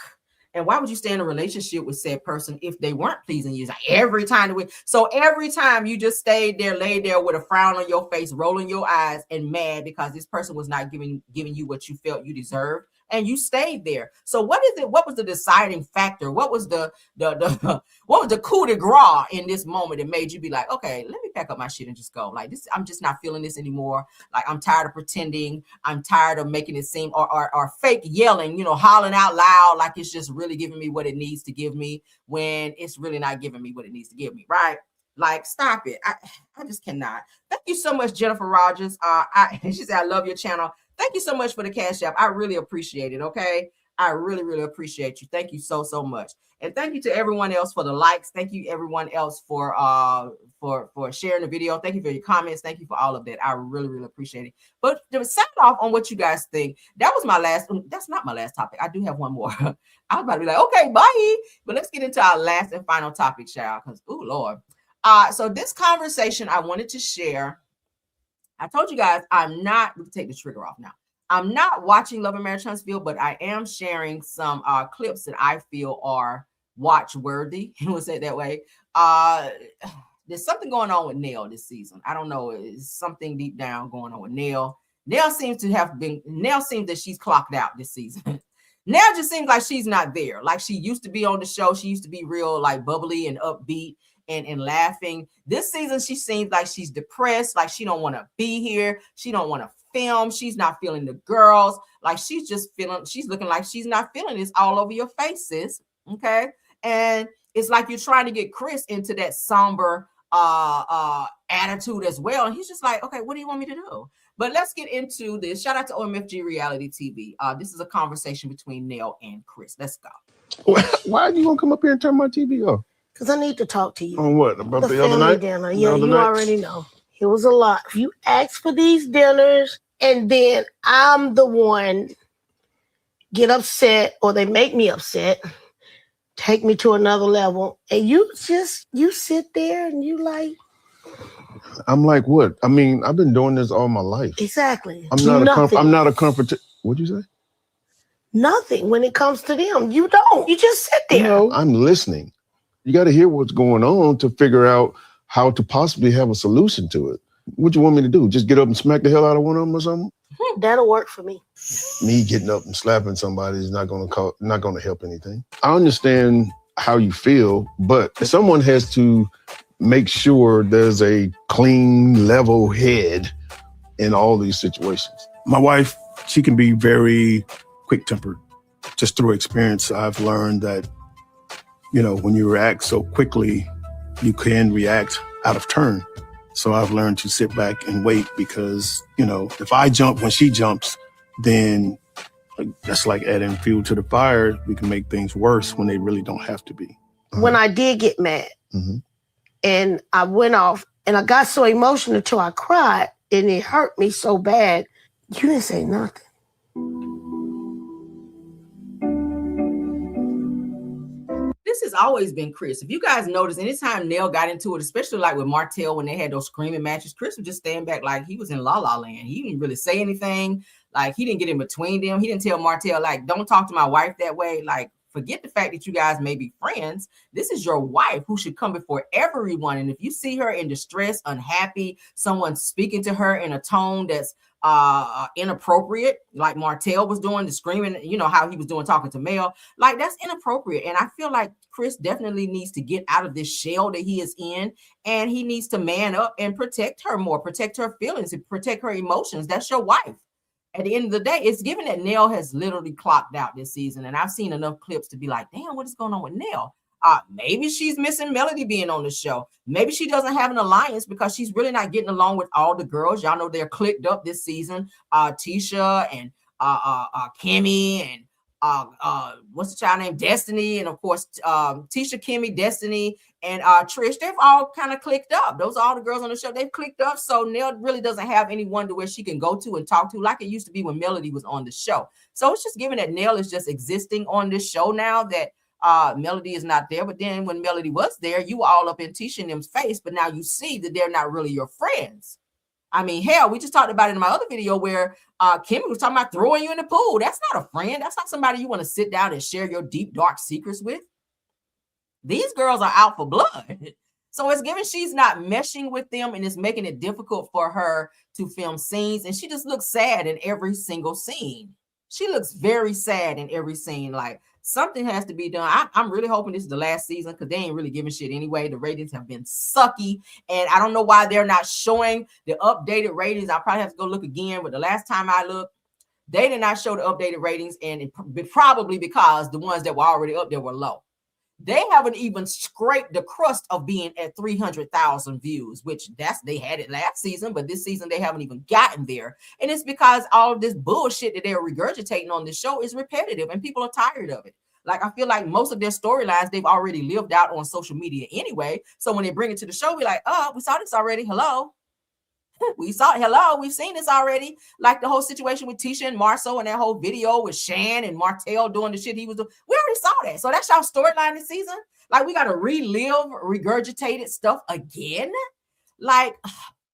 Speaker 1: And why would you stay in a relationship with said person if they weren't pleasing you? It's like every time. So every time you just stayed there, laid there with a frown on your face, rolling your eyes and mad because this person was not giving you what you felt you deserved. And you stayed there. So what is it? What was the deciding factor? What was the what was the coup de grace in this moment that made you be like, okay, let me pack up my shit and just go? Like this, I'm just not feeling this anymore. Like I'm tired of pretending. I'm tired of making it seem or fake yelling, hollering out loud like it's just really giving me what it needs to give me when it's really not giving me what it needs to give me, right? Like, stop it. I just cannot. Thank you so much, Jennifer Rogers. She said, I love your channel. Thank you so much for the Cash App. I really appreciate it, okay? I really, really appreciate you. Thank you so, so much. And thank you to everyone else for the likes. Thank you, everyone else, for sharing the video. Thank you for your comments. Thank you for all of that. I really, really appreciate it. But to sound off on what you guys think, that was my last. That's not my last topic. I do have one more. I was about to be like, okay, bye. But let's get into our last and final topic, child, because, oh, Lord. So this conversation I wanted to share, I told you guys we can take the trigger off now. I'm not watching Love and Marriage Huntsville, but I am sharing some clips that I feel are watch worthy. We'll say it that way. There's something going on with Nell this season. I don't know. It's something deep down going on with Nell. Nell seems that she's clocked out this season. Nell just seems like she's not there. Like she used to be on the show. She used to be real like bubbly and upbeat and laughing. This season, she seems like she's depressed, like she don't want to be here. She don't want to film. She's not feeling the girls. Like she's looking like she's not feeling this all over your faces. Okay. And it's like you're trying to get Chris into that somber attitude as well. And he's just like, okay, what do you want me to do? But let's get into this. Shout out to OMFG Reality TV. This is a conversation between Nell and Chris. Let's go.
Speaker 11: Why are you gonna come up here and turn my TV off?
Speaker 12: Because I need to talk to you.
Speaker 11: On what? About the other
Speaker 12: family
Speaker 11: night?
Speaker 12: dinner. Yeah, you already know. It was a lot. If you ask for these dinners and then I'm the one get upset or they make me upset, take me to another level, and you sit there and you like.
Speaker 11: I'm like, what? I mean, I've been doing this all my life.
Speaker 12: Exactly.
Speaker 11: I'm not a comfort. What'd you say?
Speaker 12: Nothing when it comes to them. You don't. You just sit there.
Speaker 11: No, I'm listening. You got to hear what's going on to figure out how to possibly have a solution to it. What you want me to do? Just get up and smack the hell out of one of them or something?
Speaker 12: That'll work for me.
Speaker 11: Me getting up and slapping somebody is not going to help anything. I understand how you feel, but someone has to make sure there's a clean, level head in all these situations.
Speaker 13: My wife, she can be very quick-tempered. Just through experience, I've learned that, when you react so quickly, you can react out of turn. So I've learned to sit back and wait because, if I jump when she jumps, then that's like adding fuel to the fire. We can make things worse when they really don't have to be.
Speaker 12: When I did get mad and I went off and I got so emotional until I cried and it hurt me so bad, you didn't say nothing.
Speaker 1: This has always been Chris. If you guys notice, anytime Nell got into it, especially like with Martell when they had those screaming matches, Chris would just stand back like he was in La La Land. He didn't really say anything. Like he didn't get in between them. He didn't tell Martell, like, don't talk to my wife that way. Like, forget the fact that you guys may be friends. This is your wife who should come before everyone. And if you see her in distress, unhappy, someone speaking to her in a tone that's inappropriate, like Martell was doing, the screaming, how he was doing talking to Mel, like that's inappropriate. And I feel like Chris definitely needs to get out of this shell that he is in, and he needs to man up and protect her more, protect her feelings, and protect her emotions. That's your wife. At the end of the day, it's given that Nell has literally clocked out this season, and I've seen enough clips to be like, damn, what is going on with Nell? Maybe she's missing Melody being on the show. Maybe she doesn't have an alliance because she's really not getting along with all the girls. Y'all know they're clicked up this season. Tisha and Kimmy and what's the child name? Destiny. And of course, Tisha, Kimmy, Destiny, and Trish, they've all kind of clicked up. Those are all the girls on the show. They've clicked up. So Nell really doesn't have anyone to where she can go to and talk to like it used to be when Melody was on the show. So it's just given that Nell is just existing on this show now that Melody is not there. But then when Melody was there, you were all up in Tisha and them's face, but now you see that they're not really your friends. I mean, hell, we just talked about it in my other video where Kimmy was talking about throwing you in the pool. That's not a friend. That's not somebody you want to sit down and share your deep, dark secrets with. These girls are out for blood. So it's given she's not meshing with them, and it's making it difficult for her to film scenes. And she just looks sad in every single scene. She looks very sad in every scene. Like, something has to be done. I'm really hoping this is the last season because they ain't really giving shit anyway. The ratings have been sucky, and I don't know why they're not showing the updated ratings. I'll probably have to go look again, but the last time I looked, they did not show the updated ratings, and probably because the ones that were already up there were low. They haven't even scraped the crust of being at 300,000 views, which they had it last season, but this season they haven't even gotten there. And it's because all of this bullshit that they're regurgitating on this show is repetitive and people are tired of it. Like, I feel like most of their storylines they've already lived out on social media anyway. So when they bring it to the show, we're like, oh, we saw this already. Hello. We saw it. Hello, we've seen this already. Like the whole situation with Tisha and Marceau and that whole video with Shan and Martell doing the shit he was doing. We already saw that. So that's y'all storyline this season. Like, we got to relive regurgitated stuff again. Like,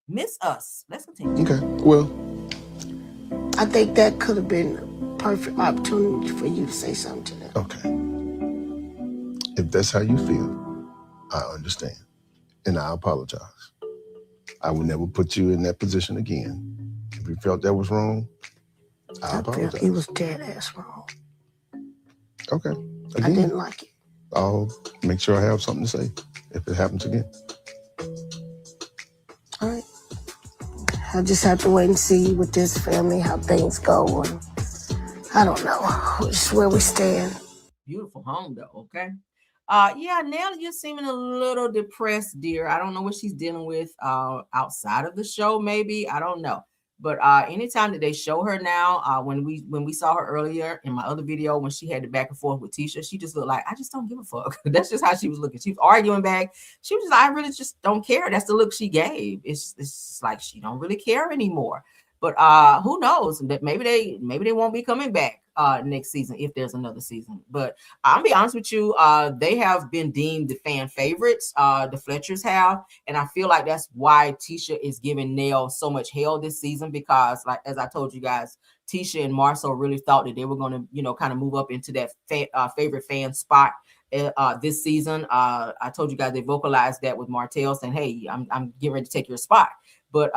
Speaker 1: miss us. Let's continue.
Speaker 11: Okay. Well,
Speaker 12: I think that could have been a perfect opportunity for you to say something to them.
Speaker 11: Okay. If that's how you feel, I understand. And I apologize. I would never put you in that position again. If you felt that was wrong, I apologize.
Speaker 12: He was dead ass wrong.
Speaker 11: Okay. Again,
Speaker 12: I didn't like it.
Speaker 11: I'll make sure I have something to say if it happens again.
Speaker 12: All right. I just have to wait and see with this family how things go. And I don't know. Just where we stand.
Speaker 1: Beautiful home, though, okay? Yeah, Nell, you're seeming a little depressed, dear. I don't know what she's dealing with outside of the show, maybe. I don't know. But anytime that they show her now, when we saw her earlier in my other video, when she had the back and forth with Tisha, she just looked like, I just don't give a fuck. That's just how she was looking. She was arguing back. She was just, I really just don't care. That's the look she gave. It's like she don't really care anymore. But who knows? That maybe they won't be coming back next season if there's another season. But I'll be honest with you, they have been deemed the fan favorites. The Fletchers have, and I feel like that's why Tisha is giving Nell so much hell this season, because, like, as I told you guys, Tisha and Marceau really thought that they were going to, kind of move up into that favorite fan spot this season. I told you guys they vocalized that with Martell saying, "Hey, I'm getting ready to take your spot." But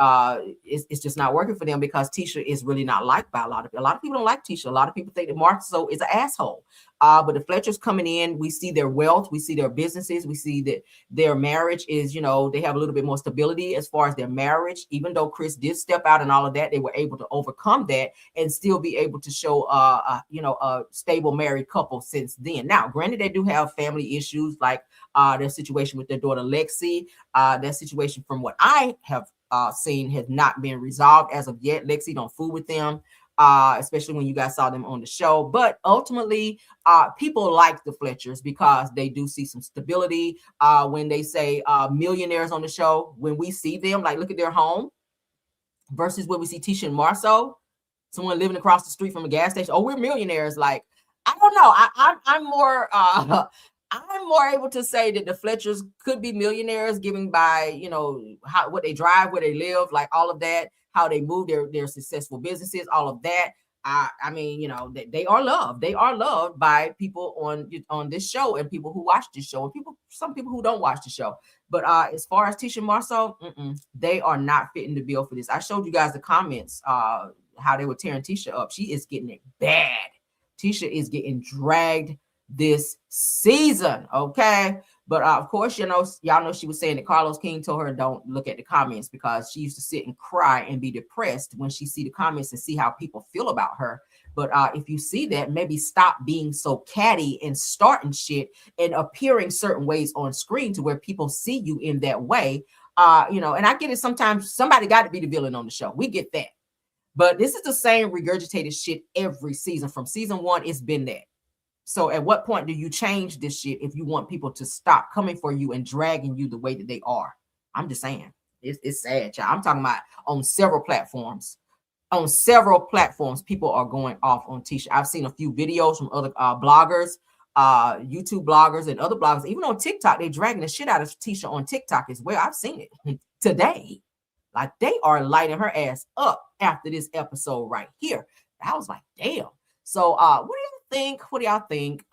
Speaker 1: it's just not working for them because Tisha is really not liked by a lot of people. A lot of people don't like Tisha. A lot of people think that Marceau is an asshole. But the Fletchers coming in, we see their wealth, we see their businesses, we see that their marriage is, they have a little bit more stability as far as their marriage. Even though Chris did step out and all of that, they were able to overcome that and still be able to show, a stable married couple since then. Now, granted, they do have family issues, like their situation with their daughter Lexi. That situation, from what I have seen, has not been resolved as of yet. Lexi don't fool with them, especially when you guys saw them on the show. But ultimately, people like the Fletchers because they do see some stability. When they say millionaires on the show, when we see them, like, look at their home versus when we see Tisha and Marceau, someone living across the street from a gas station. Oh, we're millionaires. Like, I don't know. I'm more able to say that the Fletchers could be millionaires, given by, what they drive, where they live, like all of that, how they move their successful businesses, all of that. I mean, they are loved. They are loved by people on this show and people who watch this show and some people who don't watch the show. But as far as Tisha and Marceau, they are not fitting the bill for this. I showed you guys the comments, how they were tearing Tisha up. She is getting it bad. Tisha is getting dragged this season, okay? But of course, y'all know she was saying that Carlos King told her don't look at the comments because she used to sit and cry and be depressed when she see the comments and see how people feel about her. But if you see that, maybe stop being so catty and starting shit and appearing certain ways on screen to where people see you in that way. And I get it, sometimes somebody got to be the villain on the show. We get that. But this is the same regurgitated shit every season. From season 1, it's been that. So at what point do you change this shit if you want people to stop coming for you and dragging you the way that they are? I'm just saying, it's sad, y'all. I'm talking about on several platforms. On several platforms, people are going off on Tisha. I've seen a few videos from other bloggers, YouTube bloggers and other bloggers. Even on TikTok, they're dragging the shit out of Tisha on TikTok as well. I've seen it today. Like they are lighting her ass up after this episode right here. I was like, damn. So what do you think? What do y'all think?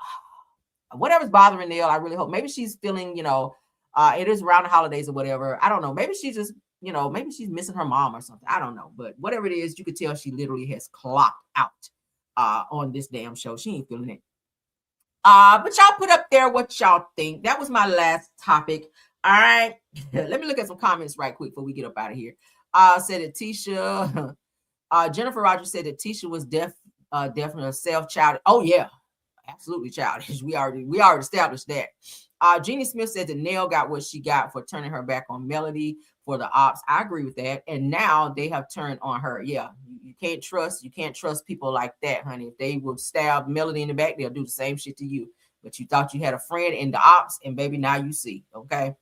Speaker 1: Whatever's bothering Nell, I really hope maybe she's feeling, it is around the holidays or whatever. I don't know. Maybe she's just, maybe she's missing her mom or something. I don't know. But whatever it is, you could tell she literally has clocked out on this damn show. She ain't feeling it. But y'all put up there what y'all think. That was my last topic. All right. Let me look at some comments right quick before we get up out of here. Said that Tisha, Jennifer Rogers said that Tisha was definitely a self-child. Oh, yeah. Absolutely childish. We already established that. Jeannie Smith said that Nell got what she got for turning her back on Melody for the ops. I agree with that. And now they have turned on her. Yeah, you can't trust people like that, honey. If they would stab Melody in the back, they'll do the same shit to you. But you thought you had a friend in the ops, and baby, now you see. Okay.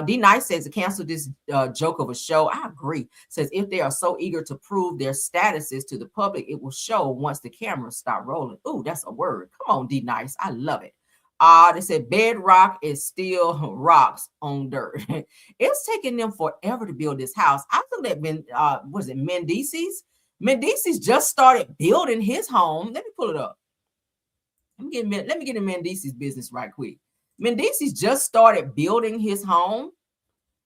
Speaker 1: D Nice says to cancel this joke of a show. I agree. Says if they are so eager to prove their statuses to the public, it will show once the cameras start rolling. Ooh, that's a word. Come on, D Nice. I love it. They said bedrock is still rocks on dirt. It's taking them forever to build this house. I think that was it Mendices? Mendices just started building his home. Let me pull it up. Let me get in Mendices business right quick. Mendices just started building his home.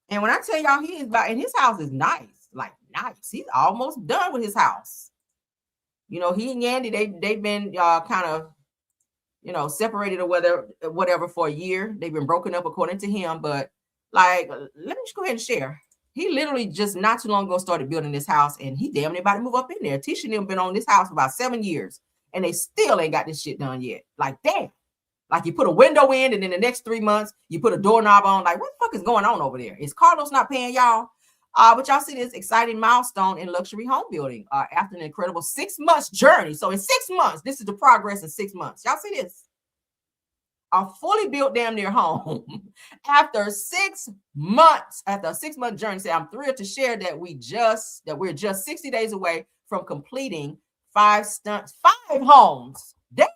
Speaker 1: And when I tell y'all and his house is nice, like nice. He's almost done with his house. He and Yandy, they've been kind of, separated or whatever for a year. They've been broken up according to him. But like, let me just go ahead and share. He literally just not too long ago started building this house, and he damn near about to move up in there. Tisha and them been on this house for about 7 years, and they still ain't got this shit done yet. Like, damn. Like you put a window in, and in the next 3 months, you put a doorknob on. Like, what the fuck is going on over there? Is Carlos not paying y'all? But y'all see this exciting milestone in luxury home building after an incredible 6 months journey. So in 6 months, this is the progress in 6 months. Y'all see this? A fully built damn near home after 6 months, after a 6 month journey. Say, I'm thrilled to share that we're just 60 days away from completing 5 homes. Damn.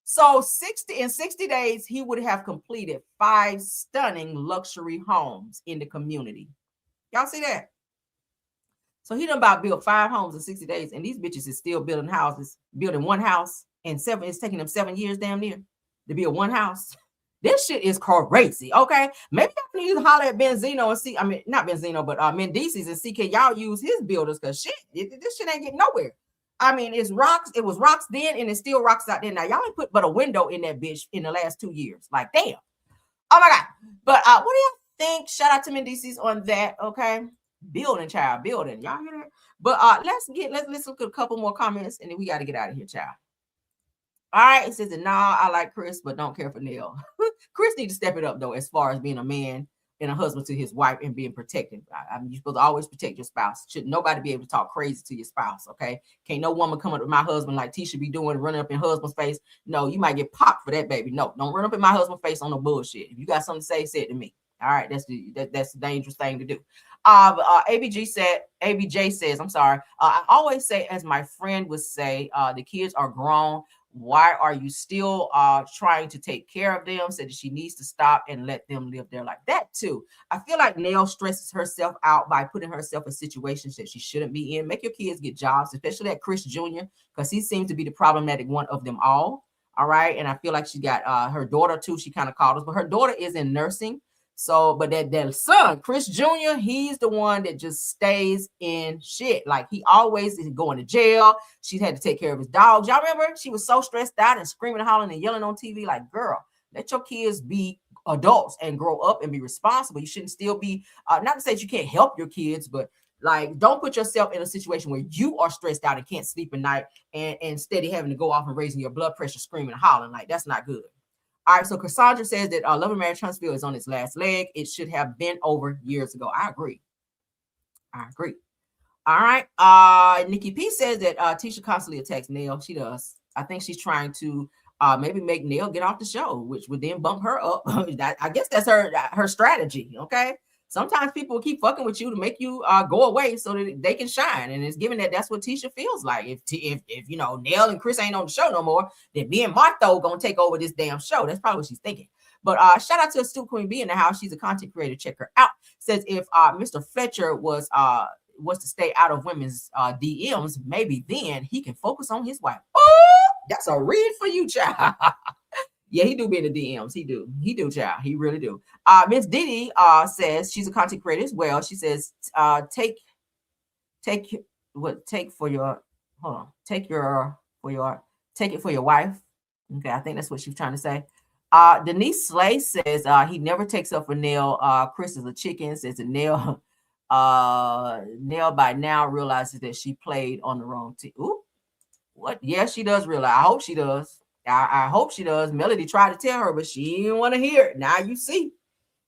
Speaker 1: So in 60 days, he would have completed 5 stunning luxury homes in the community. Y'all see that? So he done about built 5 homes in 60 days, and these bitches is still building houses, building one house, and it's taking them 7 years damn near to build one house. This shit is crazy, okay? Maybe y'all need to holler at Benzino and see, not Benzino, but Mendices and see can y'all use his builders, because this shit ain't getting nowhere. It's rocks. It was rocks then, and it's still rocks out there now. Y'all ain't put but a window in that bitch in the last 2 years. Like, damn. Oh my God. But what do y'all think? Shout out to Mendices on that. Okay. Building, child. Building. Y'all hear that? But let's look at a couple more comments, and then we got to get out of here, child. All right. It says that I like Chris, but don't care for Nell. Chris needs to step it up though, as far as being a man and a husband to his wife and being protected. You're supposed to always protect your spouse. Should nobody be able to talk crazy to your spouse, okay? Can't no woman come up with my husband like Tisha be doing, running up in husband's face. No, you might get popped for that, baby. No, don't run up in my husband's face on no bullshit. If you got something to say it to me. All right, that's the dangerous thing to do. ABJ says, I'm sorry. I always say, as my friend would say, the kids are grown. Why are you still trying to take care of them? Said that she needs to stop and let them live their life. That too. I feel like Nell stresses herself out by putting herself in situations that she shouldn't be in. Make your kids get jobs, especially that Chris Jr., because he seems to be the problematic one of them all. All right. And I feel like she got her daughter too. She kind of called us, but her daughter is in nursing. So, but that son, Chris Jr., he's the one that just stays in shit. Like he always is going to jail. She's had to take care of his dogs. Y'all remember? She was so stressed out and screaming and hollering and yelling on TV. Like, girl, let your kids be adults and grow up and be responsible. You shouldn't still be, not to say that you can't help your kids, but like, don't put yourself in a situation where you are stressed out and can't sleep at night and steady having to go off and raising your blood pressure, screaming and hollering. Like, that's not good. All right, so Cassandra says that Love and Marriage Huntsville is on its last leg. It should have been over years ago. I agree. All right. Nikki P says that Tisha constantly attacks Nell. She does. I think she's trying to maybe make Nell get off the show, which would then bump her up. I guess that's her strategy. Okay. Sometimes people will keep fucking with you to make you go away so that they can shine. And it's given that that's what Tisha feels like. If you know, Nell and Chris ain't on the show no more, then me and Martha gonna take over this damn show. That's probably what she's thinking. But shout out to Astute Queen B in the house. She's a content creator. Check her out. Says if Mr. Fletcher was to stay out of women's DMs, maybe then he can focus on his wife. Oh, that's a read for you, child. Yeah, he do be in the DMs. He do, child. He really do. Miss Didi says she's a content creator as well. She says take it for your wife. Okay, I think that's what she's trying to say. Denise Slay says he never takes up for Nell. Chris is a chicken. Says that Nell by now realizes that she played on the wrong team. Ooh, what? Yeah, she does realize. I hope she does. I hope she does. Melody tried to tell her, but she didn't want to hear it. Now you see.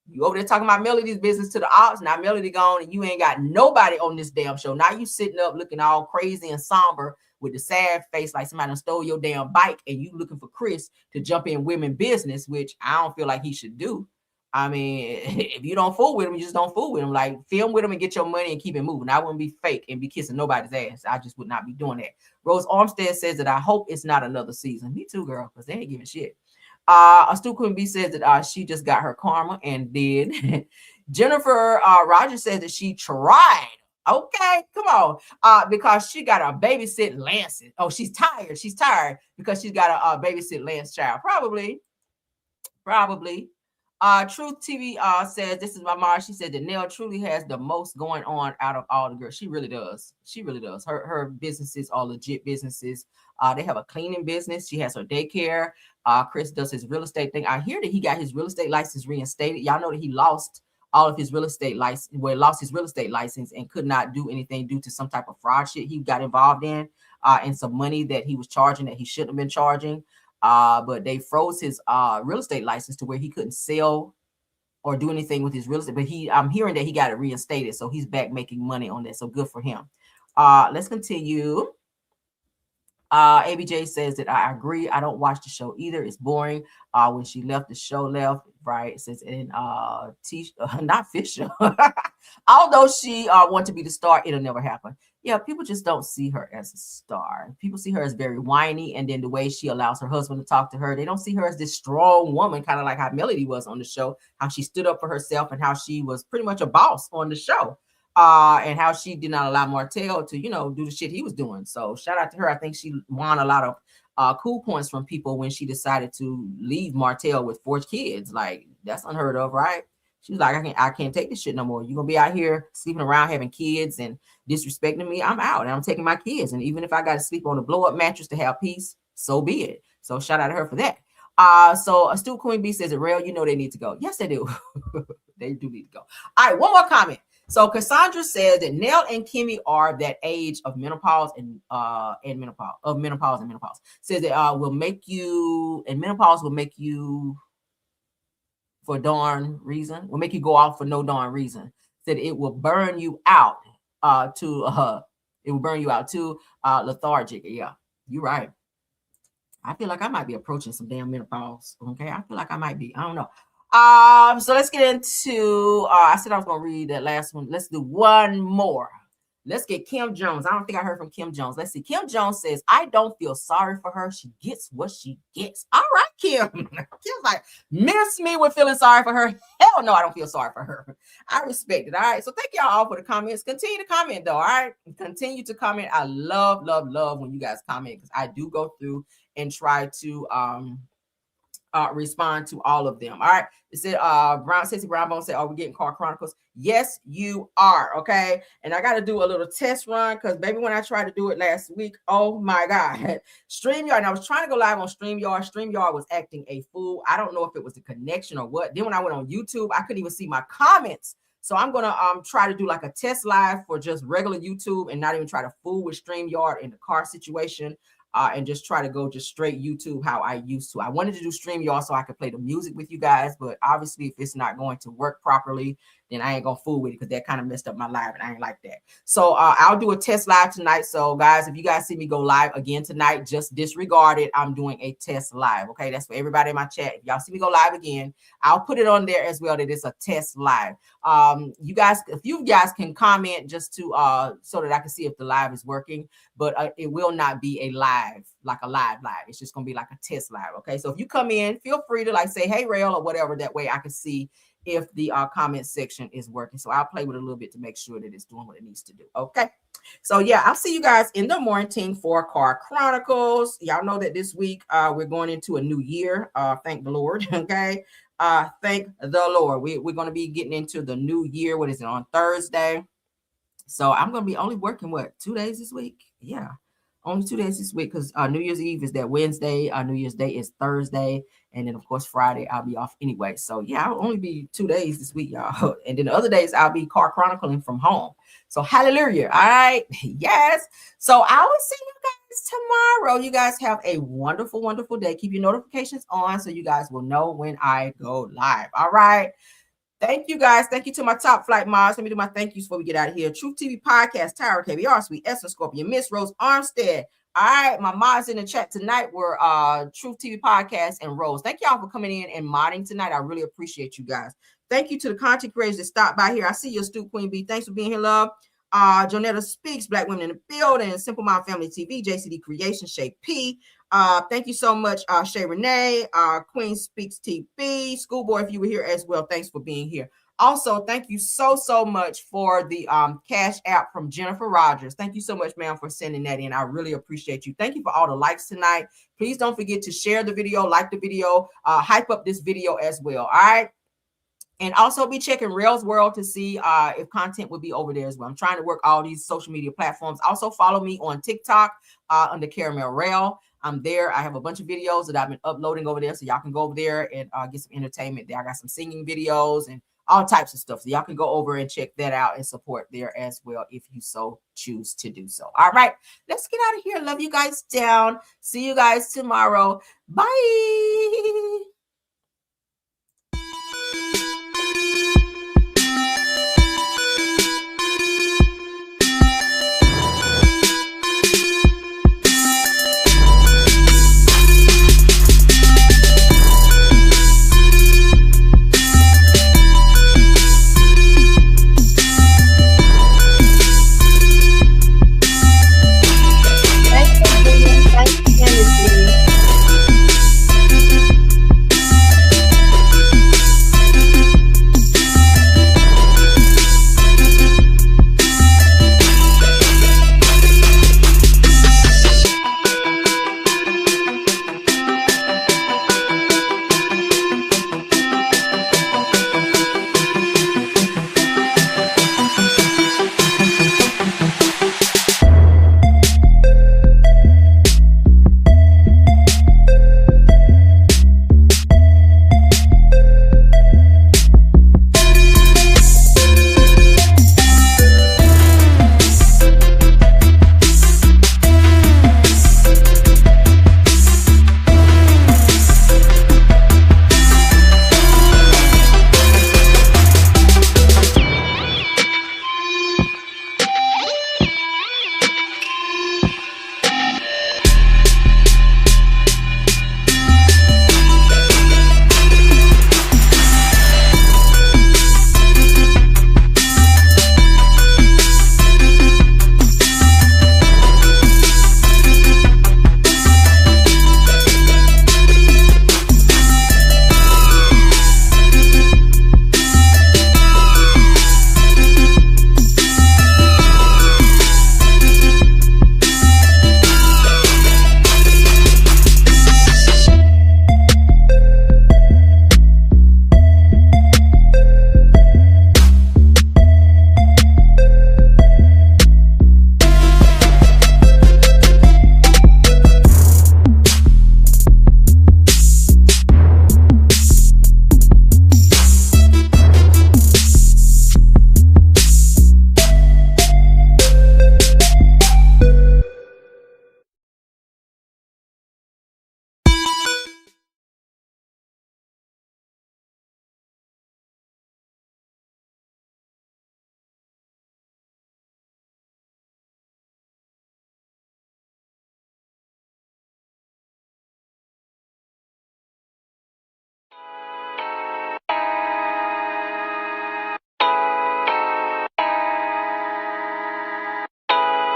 Speaker 1: You over there talking about Melody's business to the ops. Now Melody gone and you ain't got nobody on this damn show. Now you sitting up looking all crazy and somber with the sad face like somebody done stole your damn bike and you looking for Chris to jump in women business, which I don't feel like he should do. I mean, if you don't fool with him, you just don't fool with him. Like, film with him and get your money and keep it moving. I wouldn't be fake and be kissing nobody's ass. I just would not be doing that. Rose Armstead says that I hope it's not another season. Me too, girl, because they ain't giving shit. Astute Queen B says that she just got her karma and did. Jennifer Rogers says that she tried. Okay, come on. Because she got a babysit Lance. Oh, she's tired. She's tired because she's got a babysit Lance child. Probably. Truth TV says, this is my mom. She said that Nell truly has the most going on out of all the girls. She really does. She really does. Her businesses are legit businesses. They have a cleaning business. She has her daycare. Chris does his real estate thing. I hear that he got his real estate license reinstated. Y'all know that he lost all of his real estate license, lost his real estate license and could not do anything due to some type of fraud shit he got involved in, and some money that he was charging that he shouldn't have been charging. But they froze his real estate license to where he couldn't sell or do anything with his real estate. But I'm hearing that he got it reinstated, so he's back making money on that. So good for him. Let's continue. ABJ says that I agree. I don't watch the show either. It's boring. When she left, the show left. Right? It says in not Fisher. Although she want to be the star, it'll never happen. Yeah, people just don't see her as a star. People see her as very whiny, and then the way she allows her husband to talk to her, they don't see her as this strong woman, kind of like how Melody was on the show, how she stood up for herself and how she was pretty much a boss on the show. And how she did not allow Martell to, do the shit he was doing. So shout out to her. I think she won a lot of cool points from people when she decided to leave Martell with 4 kids. Like, that's unheard of, right? She was like, I can't take this shit no more. You're gonna be out here sleeping around having kids and disrespecting me. I'm out and I'm taking my kids. And even if I got to sleep on a blow-up mattress to have peace, so be it. So shout out to her for that. So Astute Queen B says, Rail, they need to go. Yes, they do. They do need to go. All right, one more comment. So Cassandra says that Nell and Kimmy are that age of menopause and menopause. Says that will make you for darn reason. Will make you go off for no darn reason. Said it will burn you out lethargic. Yeah, you're right. I feel like I might be approaching some damn menopause. Okay, I feel like I might be. I don't know. So let's get into, I said I was going to read that last one. Let's do one more. Let's get Kim Jones. I don't think I heard from Kim Jones. Let's see. Kim Jones says, I don't feel sorry for her. She gets what she gets. All right, Kim. Kim's like, miss me with feeling sorry for her. Hell no, I don't feel sorry for her. I respect it. All right. So thank y'all all for the comments. Continue to comment though. All right. Continue to comment. I love when you guys comment because I do go through and try to, respond to all of them. All right. It said Cissy Brownbone said, are we getting Car Chronicles? Yes, you are. Okay. And I got to do a little test run because baby, when I tried to do it last week, oh my God, StreamYard. And I was trying to go live on StreamYard. StreamYard was acting a fool. I don't know if it was the connection or what. Then when I went on YouTube, I couldn't even see my comments. So I'm gonna try to do like a test live for just regular YouTube and not even try to fool with StreamYard in the car situation. And just try to go just straight YouTube how I used to. I wanted to do StreamYard so I could play the music with you guys, but obviously if it's not going to work properly, then I ain't gonna fool with it because that kind of messed up my live and I ain't like that. So I'll do a test live tonight. So guys, if you guys see me go live again tonight, just disregard it. I'm doing a test live. Okay, that's for everybody in my chat. If y'all see me go live again, I'll put it on there as well that it's a test live. You guys, if you guys can comment just to so that I can see if the live is working, but it will not be a live, like a live. It's just gonna be like a test live. Okay, so if you come in, feel free to like say hey Rail or whatever. That way I can see if the comment section is working. So I'll play with it a little bit to make sure that it's doing what it needs to do. Okay, so yeah, I'll see you guys in the morning for Car Chronicles. Y'all know that this week we're going into a new year. Thank the Lord. Okay, thank the Lord. We're going to be getting into the new year. What is it, on Thursday? So I'm going to be only working 2 days this week. Yeah, only 2 days this week because New Year's Eve is that Wednesday. New Year's Day is Thursday. And then, of course, Friday, I'll be off anyway. So, yeah, I'll only be 2 days this week, y'all. And then the other days, I'll be car chronicling from home. So, hallelujah. All right. Yes. So, I will see you guys tomorrow. You guys have a wonderful, wonderful day. Keep your notifications on so you guys will know when I go live. All right. Thank you, guys. Thank you to my top flight mods. Let me do my thank yous before we get out of here. Truth TV Podcast, Tyra, KBR, Sweet Esther, Scorpion, Miss Rose Armstead. All right, my mods in the chat tonight were Truth TV Podcast and Rose. Thank y'all for coming in and modding tonight. I really appreciate you guys. Thank you to the content creators that stopped by here. I see you, Stu Queen B. Thanks for being here, love. Jonetta Speaks, Black Women in the Building, Simple Mom Family TV, JCD Creation, Shay P. Thank you so much, Shay Renee, Queen Speaks TV, Schoolboy, if you were here as well. Thanks for being here. Also, thank you so much for the Cash App from Jennifer Rogers. Thank you so much, ma'am, for sending that in. I really appreciate you. Thank you for all the likes tonight. Please don't forget to share the video, like the video, hype up this video as well. All right. And also be checking Rail's World to see if content will be over there as well. I'm trying to work all these social media platforms. Also follow me on TikTok under Caramel Rail. I'm there. I have a bunch of videos that I've been uploading over there. So y'all can go over there and get some entertainment there. I got some singing videos and all types of stuff. So y'all can go over and check that out and support there as well if you so choose to do so. All right, let's get out of here. Love you guys down. See you guys tomorrow. Bye.